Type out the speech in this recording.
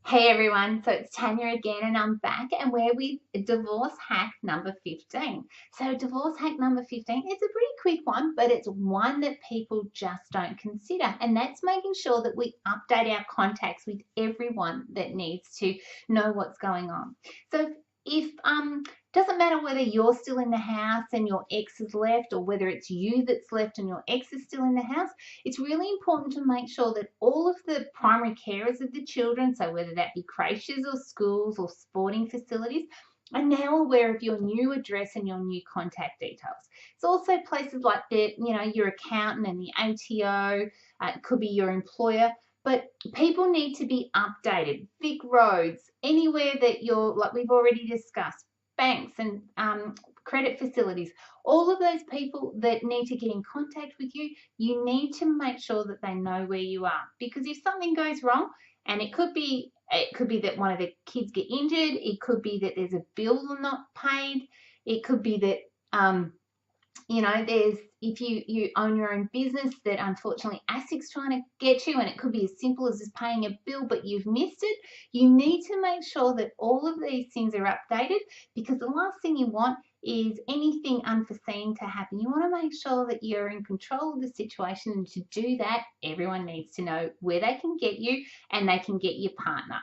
Hey everyone, so it's Tanya again, and I'm back, and we're with divorce hack number 15. So, divorce hack number 15, it's a pretty quick one, but it's one that people just don't consider, and that's making sure that we update our contacts with everyone that needs to know what's going on. So, if doesn't matter whether you're still in the house and your ex has left, or whether it's you that's left and your ex is still in the house, it's really important to make sure that all of the primary carers of the children, so whether that be creches or schools or sporting facilities, are now aware of your new address and your new contact details. It's also places like your accountant and the ATO, it could be your employer, but people need to be updated. Vic roads, anywhere that you're, like we've already discussed, banks and credit facilities, all of those people that need to get in contact with you, you need to make sure that they know where you are, because if something goes wrong, and it could be that one of the kids get injured, it could be that there's a bill not paid, it could be that there's, if you own your own business, that unfortunately ASIC's trying to get you, and it could be as simple as just paying a bill but you've missed it. You need to make sure that all of these things are updated, because the last thing you want is anything unforeseen to happen. You want to make sure that you're in control of the situation, and to do that, everyone needs to know where they can get you and they can get your partner.